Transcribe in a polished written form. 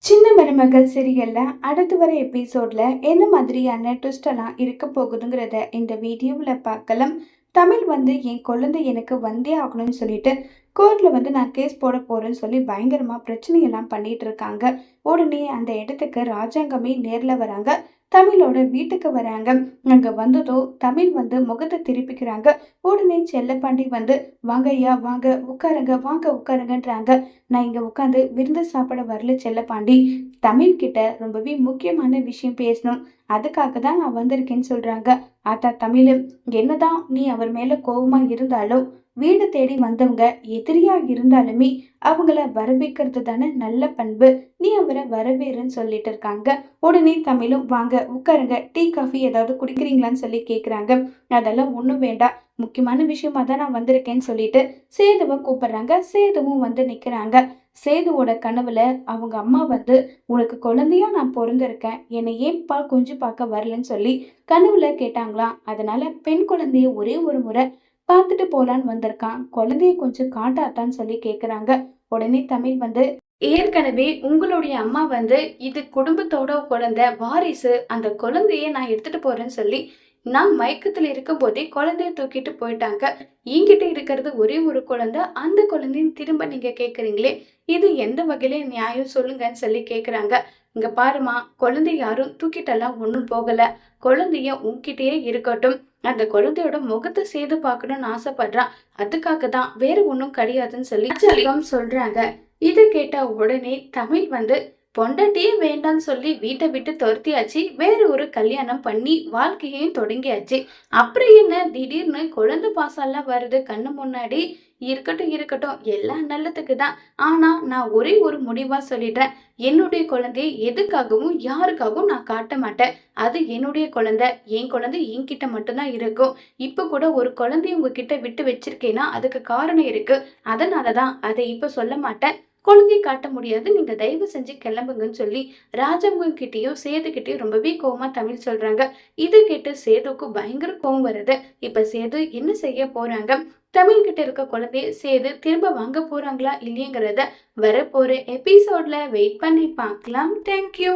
சின்ன மருமகள் சீரியல்ல அடுத்து வர எபிசோட்ல என்ன மாதிரியான ட்விஸ்ட் எல்லாம் இருக்க போகுதுங்கிறத இந்த வீடியோவில் பார்க்கலாம். தமிழ் என் குழந்தை எனக்கு வந்தே ஆகணும்னு சொல்லிட்டு கோர்ட்ல நான் கேஸ் போட போறேன்னு சொல்லி பயங்கரமா பிரச்சனையெல்லாம் பண்ணிட்டு இருக்காங்க. உடனே அந்த இடத்துக்கு ராஜாங்கமே நேர்ல வராங்க. தமிழோட வீட்டுக்கு வராங்க. அங்க வந்ததும் தமிழ் முகத்தை திருப்பிக்கிறாங்க. உடனே செல்லப்பாண்டி வாங்க ஐயா வாங்க உட்காருங்க வாங்க உட்காருங்கன்றாங்க. நான் இங்க உட்காந்து விருந்து சாப்பிட வரல செல்லப்பாண்டி, தமிழ் கிட்ட ரொம்பவே முக்கியமான விஷயம் பேசணும், அதுக்காக தான் நான் வந்திருக்கேன்னு சொல்றாங்க. ஆத்தா தமிழ், என்னதான் நீ அவர் மேல கோபமா இருந்தாலும் வீடு தேடி வந்தவங்க எதிரியா இருந்தாலுமே அவங்கள வரவேற்கிறது தானே நல்ல பண்பு, நீ அவரை வரவேறுன்னு சொல்லிட்டு இருக்காங்க. உடனே தமிழும் வாங்க உட்காருங்க, டீ காஃபி ஏதாவது குடிக்கிறீங்களான்னு சொல்லி கேக்குறாங்க. அதெல்லாம் ஒண்ணும் வேண்டாம், முக்கியமான விஷயமா தான் நான் வந்திருக்கேன்னு சொல்லிட்டு சேதுவை கூப்பிடுறாங்க. சேதுவும் நிக்கிறாங்க. சேதுவோட கனவுல அவங்க அம்மா உனக்கு குழந்தையா நான் பிறந்திருக்கேன், என்னை ஏன் பால் குஞ்சு பார்க்க வரலன்னு சொல்லி கனவுல கேட்டாங்களாம். அதனால பெண் குழந்தைய ஒரே ஒரு முறை பார்த்துட்டு போலான்னு வந்திருக்கான், குழந்தைய கொஞ்சம் காட்டாத்தான்னு சொல்லி கேக்குறாங்க. உடனே தமிழ் ஏற்கனவே உங்களுடைய அம்மா இது குடும்பத்தோட குழந்தை வாரிசு, அந்த குழந்தைய நான் எடுத்துட்டு போறேன்னு சொல்லி நான் மயக்கத்துல இருக்கும் போதே குழந்தைய தூக்கிட்டு போயிட்டாங்க. என்கிட்ட இருக்கிறது ஒரே ஒரு குழந்தை, அந்த குழந்தையும் திரும்ப நீங்க கேக்குறீங்களே, இது எந்த வகையில நியாயம் சொல்லுங்கன்னு சொல்லி கேக்குறாங்க. இங்க பாருமா, குழந்தை யாரும் தூக்கிட்டெல்லாம் ஒண்ணும் போகல, குழந்தைய உன்கிட்டயே இருக்கட்டும், அந்த குழந்தையோட முகத்தை சேது பார்க்கணும்னு ஆசைப்படுறான், அதுக்காக தான், வேற ஒன்றும் கிடையாதுன்னு சொல்லி சொல்றாங்க. இதை கேட்ட உடனே தமிழ் பொண்டாட்டியே வேண்டான்னு சொல்லி வீட்டை விட்டு துரத்தியாச்சு, வேற ஒரு கல்யாணம் பண்ணி வாழ்க்கையையும் தொடங்கியாச்சு, அப்புறம் என்ன திடீர்னு குழந்தை பாசம்லாம் வருது கண்ணு முன்னாடி, இருக்கட்டும் இருக்கட்டும் எல்லாம் நல்லதுக்கு தான், ஆனா நான் ஒரே ஒரு முடிவா சொல்லிட்டேன், என்னுடைய குழந்தைய எதுக்காகவும் யாருக்காகவும் நான் காட்ட மாட்டேன், அது என்னுடைய குழந்தை, என் குழந்தை என்கிட்ட மட்டும்தான் இருக்கும். இப்ப கூட ஒரு குழந்தைய உங்ககிட்ட விட்டு வச்சிருக்கேன்னா அதுக்கு காரணம் இருக்கு, அதனாலதான் அதை இப்ப சொல்ல மாட்டேன், குழந்தைய காட்ட முடியாது, நீங்க தயவு செஞ்சு கிளம்புங்கன்னு சொல்லி ராஜாங்கம் கிட்டயும் சேது கிட்டயும் ரொம்பவே கோவமா தமிழ் சொல்றாங்க. இது கேட்டு சேதுக்கு பயங்கர கோவம் வருது. இப்ப சேது என்ன செய்ய போறாங்க, தமிழ் கிட்ட இருக்க குழந்தைய சேது திரும்ப வாங்க போறாங்களா இல்லையங்கிறத வரப்போற எபிசோட்ல வெயிட் பண்ணி பார்க்கலாம். தேங்க்யூ.